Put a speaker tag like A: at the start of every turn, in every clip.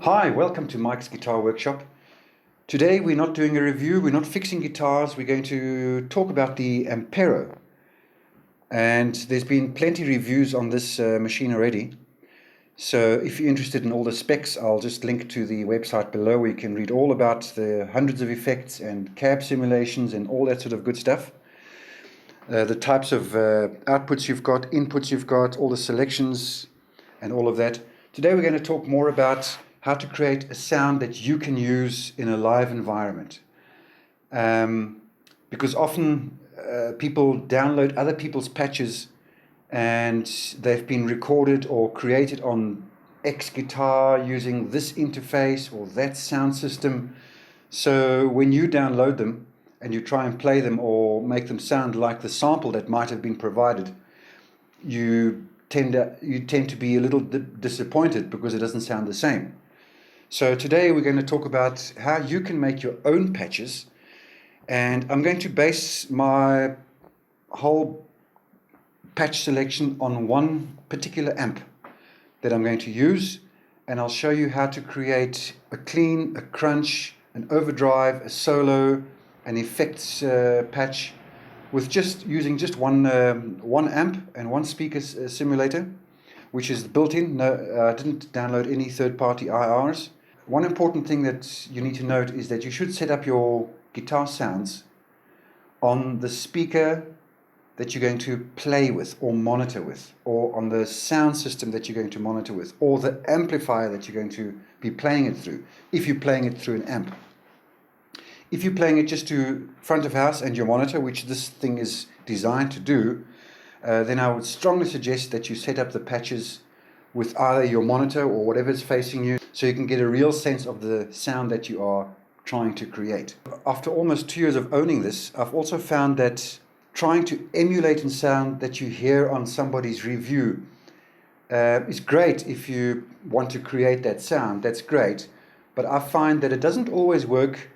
A: Hi, welcome to Mike's Guitar Workshop. Today we're not doing a review, we're not fixing guitars, we're going to talk about the Ampero. And there's been plenty of reviews on this machine already. So if you're interested in all the specs, I'll just link to the website below where you can read all about the hundreds of effects and cab simulations and all that sort of good stuff. The types of outputs you've got, inputs you've got, all the selections and all of that. Today we're going to talk more about how to create a sound that you can use in a live environment. Because often people download other people's patches and they've been recorded or created on X guitar using this interface or that sound system. So when you download them and you try and play them or make them sound like the sample that might have been provided, you tend to be a little disappointed because it doesn't sound the same. So today we're going to talk about how you can make your own patches, and I'm going to base my whole patch selection on one particular amp that I'm going to use, and I'll show you how to create a clean, a crunch, an overdrive, a solo, an effects patch with using one amp and one speaker simulator, which is built-in. No, I didn't download any third-party IRs. One important thing that you need to note is that you should set up your guitar sounds on the speaker that you're going to play with or monitor with, or on the sound system that you're going to monitor with, or the amplifier that you're going to be playing it through, if you're playing it through an amp. If you're playing it just to front of house and your monitor, which this thing is designed to do, then I would strongly suggest that you set up the patches with either your monitor or whatever is facing you, so you can get a real sense of the sound that you are trying to create. After almost 2 years of owning this, I've also found that trying to emulate a sound that you hear on somebody's review is great. If you want to create that sound, that's great, but I find that it doesn't always work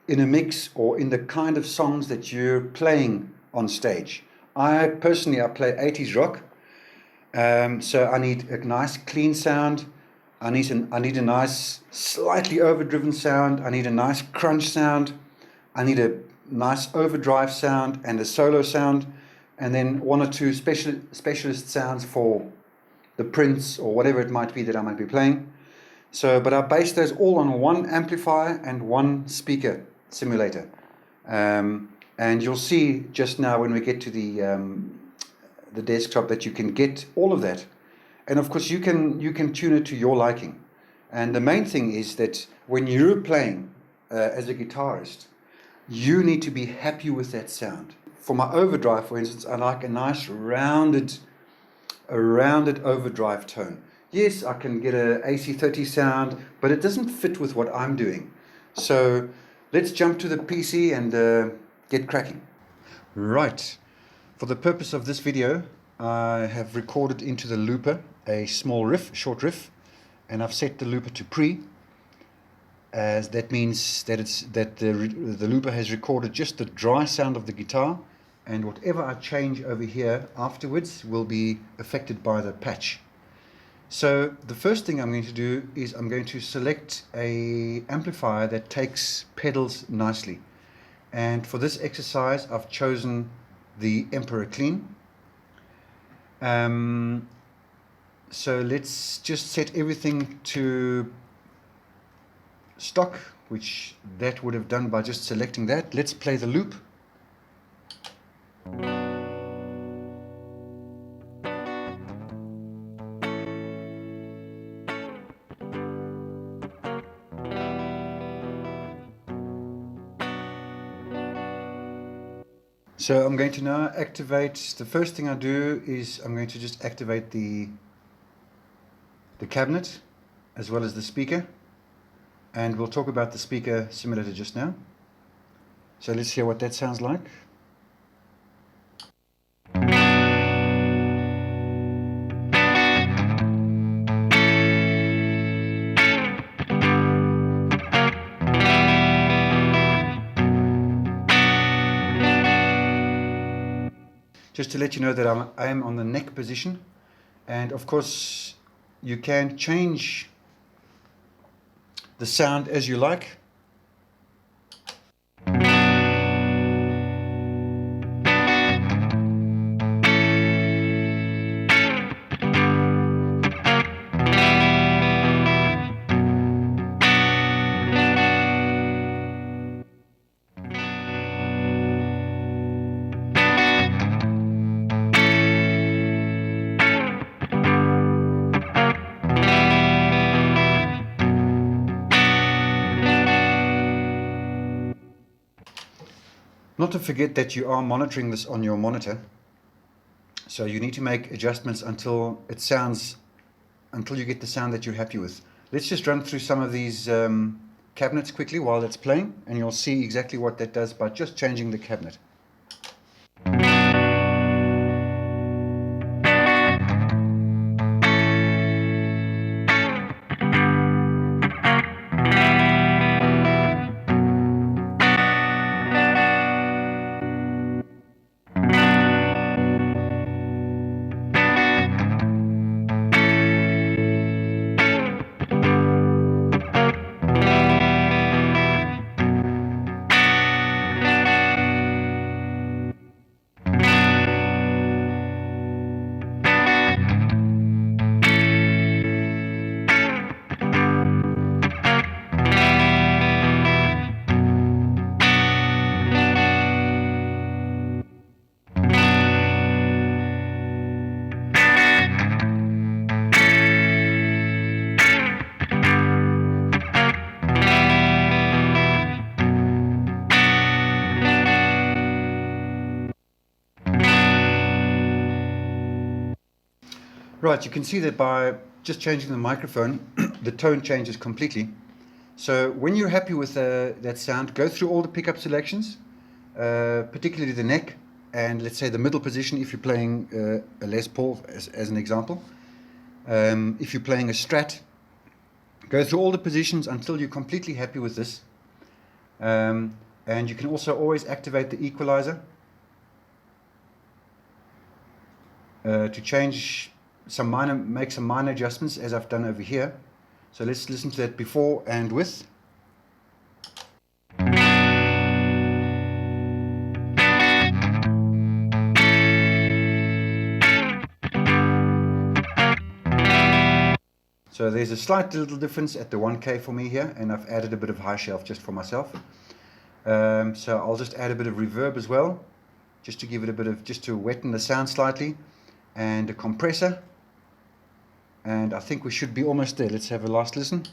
A: in a mix or in the kind of songs that you're playing on stage. I personally play 80s rock, so I need a nice clean sound. I need a nice slightly overdriven sound. I need a nice crunch sound. I need a nice overdrive sound and a solo sound, and then one or two specialist sounds for the Prince or whatever it might be that I might be playing. So, but I base those all on one amplifier and one speaker simulator. And you'll see just now when we get to the desktop that you can get all of that. And of course you can tune it to your liking. And the main thing is that when you're playing as a guitarist, you need to be happy with that sound. For my overdrive, for instance, I like a nice rounded overdrive tone. Yes, I can get a AC30 sound, but it doesn't fit with what I'm doing. So let's jump to the PC and get cracking. Right. For the purpose of this video, I have recorded into the looper a small riff, short riff, and I've set the looper to pre, as that means that the looper has recorded just the dry sound of the guitar, and whatever I change over here afterwards will be affected by the patch. So the first thing I'm going to do is I'm going to select a amplifier that takes pedals nicely, and for this exercise I've chosen the Ampero Clean. So let's just set everything to stock, which that would have done by just selecting that. Let's play the loop. So I'm going to now activate, the first thing I do is I'm going to just activate the cabinet as well as the speaker, and we'll talk about the speaker simulator just now. So let's hear what that sounds like. Just to let you know that I am on the neck position, and of course you can change the sound as you like. Not to forget that you are monitoring this on your monitor, so you need to make adjustments until you get the sound that you're happy with. Let's just run through some of these cabinets quickly while it's playing, and you'll see exactly what that does by just changing the cabinet. Right, you can see that by just changing the microphone, the tone changes completely. So when you're happy with that sound, go through all the pickup selections, particularly the neck, and let's say the middle position if you're playing a Les Paul as an example. If you're playing a Strat, go through all the positions until you're completely happy with this. And you can also always activate the equalizer to make some minor adjustments, as I've done over here. So let's listen to that before and with. So there's a slight little difference at the 1K for me here, and I've added a bit of high shelf just for myself. So I'll just add a bit of reverb as well, just to give it just to weten the sound slightly, and a compressor. And I think we should be almost there. Let's have a last listen.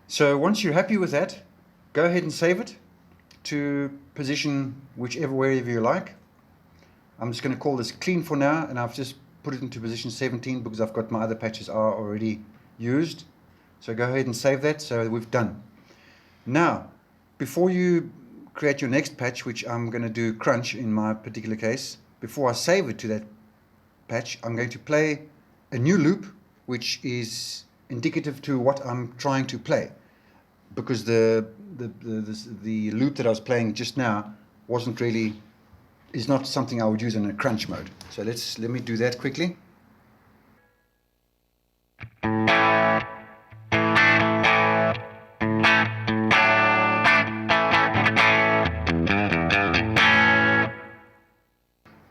A: So once you're happy with that, go ahead and save it to position wherever you like. I'm just going to call this clean for now, and I've just put it into position 17 because I've got my other patches are already used. So go ahead and save that. So we've done. Now, before you create your next patch, which I'm going to do crunch in my particular case, before I save it to that patch, I'm going to play a new loop, which is indicative to what I'm trying to play, because the loop that I was playing just now is not something I would use in a crunch mode. So let me do that quickly.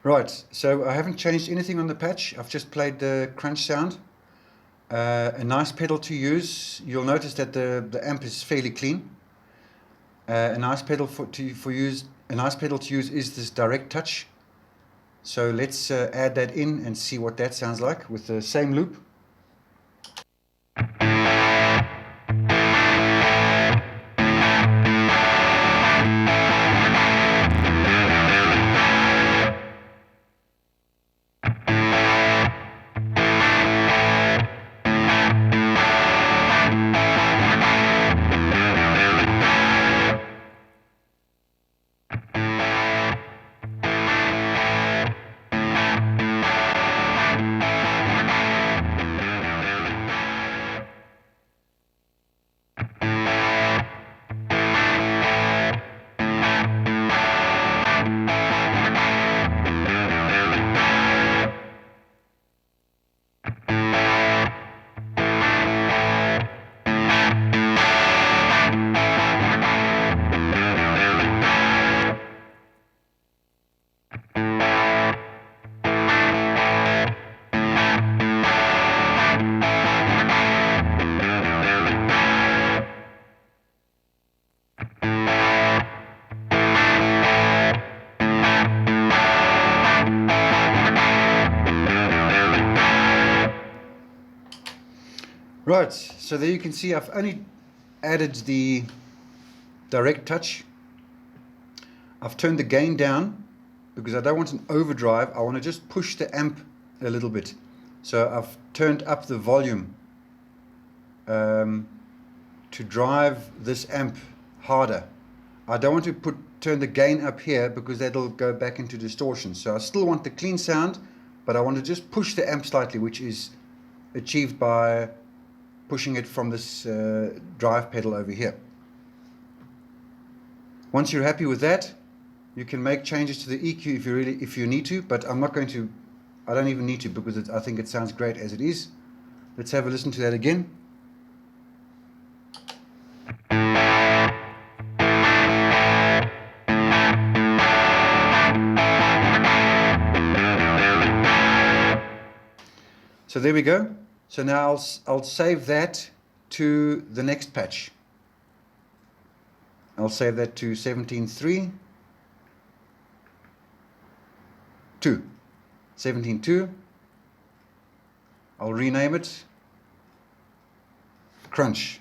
A: Right, so I haven't changed anything on the patch. I've just played the crunch sound. A nice pedal to use. You'll notice that the amp is fairly clean. A nice pedal to use is this direct touch. So let's add that in and see what that sounds like with the same loop. Right, so there you can see I've only added the direct touch. I've turned the gain down because I don't want an overdrive. I want to just push the amp a little bit. So I've turned up the volume to drive this amp harder. I don't want to turn the gain up here because that'll go back into distortion. So I still want the clean sound, but I want to just push the amp slightly, which is achieved by pushing it from this drive pedal over here. Once you're happy with that, you can make changes to the EQ if you need to, but I'm not going to. I don't even need to because I think it sounds great as it is. Let's have a listen to that again. So there we go. So now I'll save that to the next patch. I'll save that to 17.3, 17.2. I'll rename it Crunch.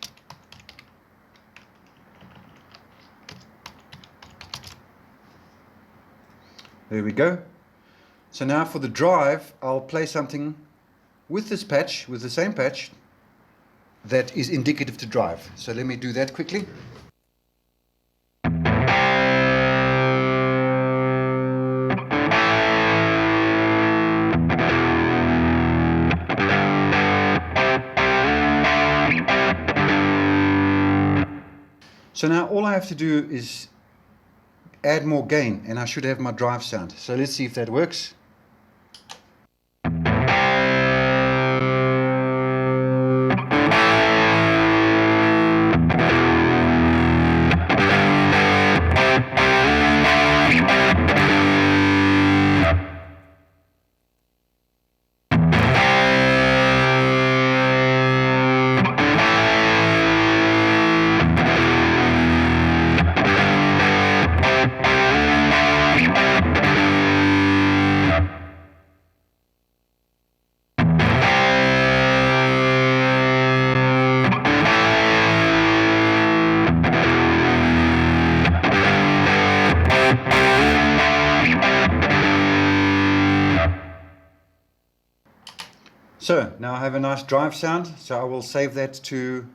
A: There we go. So now for the drive, I'll play something with this patch, with the same patch, that is indicative to drive. So let me do that quickly. So now all I have to do is add more gain and I should have my drive sound. So let's see if that works. So now I have a nice drive sound, so I will save that to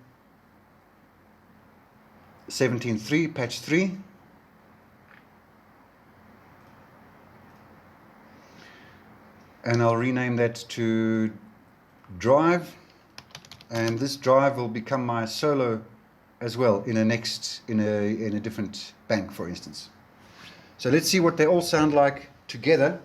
A: 17.3, patch 3. And I'll rename that to drive, and this drive will become my solo as well in a different bank, for instance. So let's see what they all sound like together.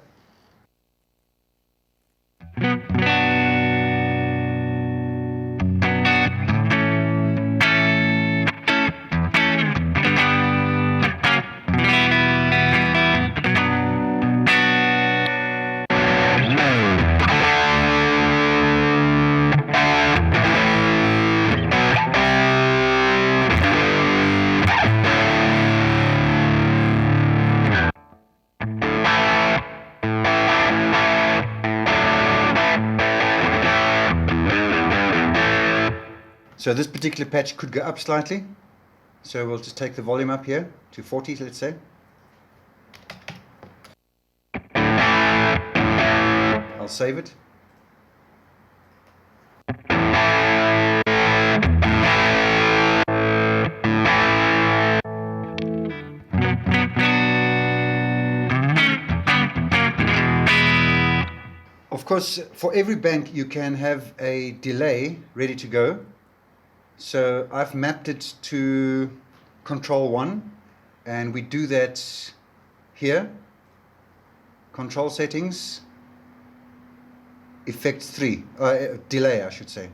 A: So this particular patch could go up slightly. So we'll just take the volume up here to 40, let's say. I'll save it. Of course, for every bank you can have a delay ready to go. So I've mapped it to control 1, and we do that here. Control settings, effects 3, delay I should say.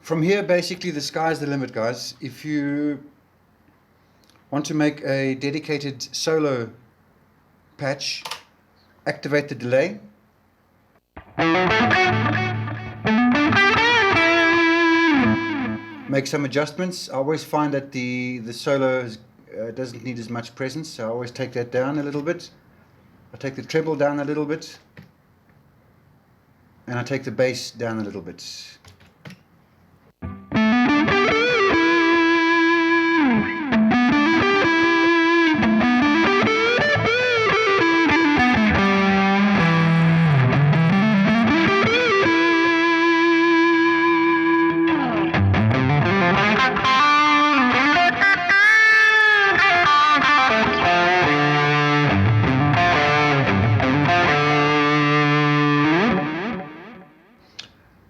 A: From here, basically, the sky's the limit, guys. If you want to make a dedicated solo patch, activate the delay. Make some adjustments. I always find that the solo doesn't need as much presence, so I always take that down a little bit. I take the treble down a little bit, and I take the bass down a little bit.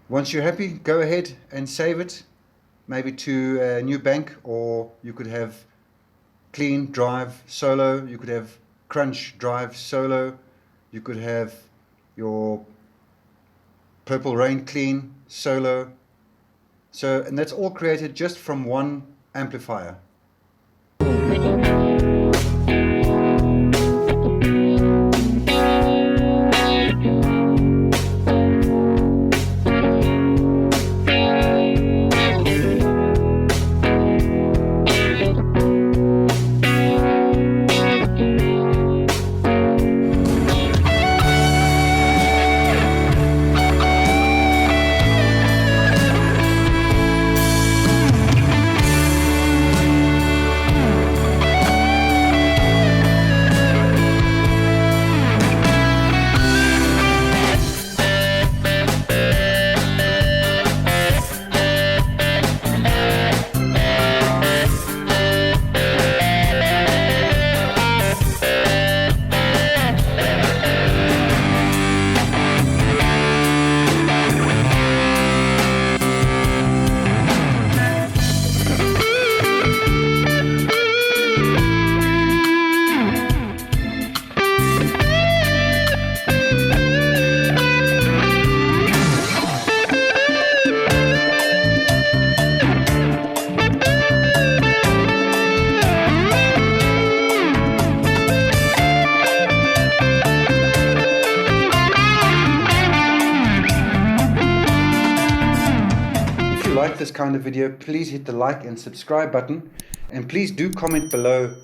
A: Once you're happy, go ahead and save it, maybe to a new bank, or you could have clean, drive, solo, you could have crunch, drive, solo, you could have your Purple Rain clean, solo. So, and that's all created just from one amplifier. Like this kind of video, please hit the like and subscribe button, and please do comment below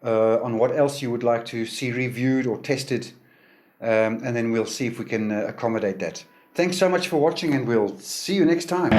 A: on what else you would like to see reviewed or tested, and then we'll see if we can accommodate that. Thanks so much for watching, and we'll see you next time.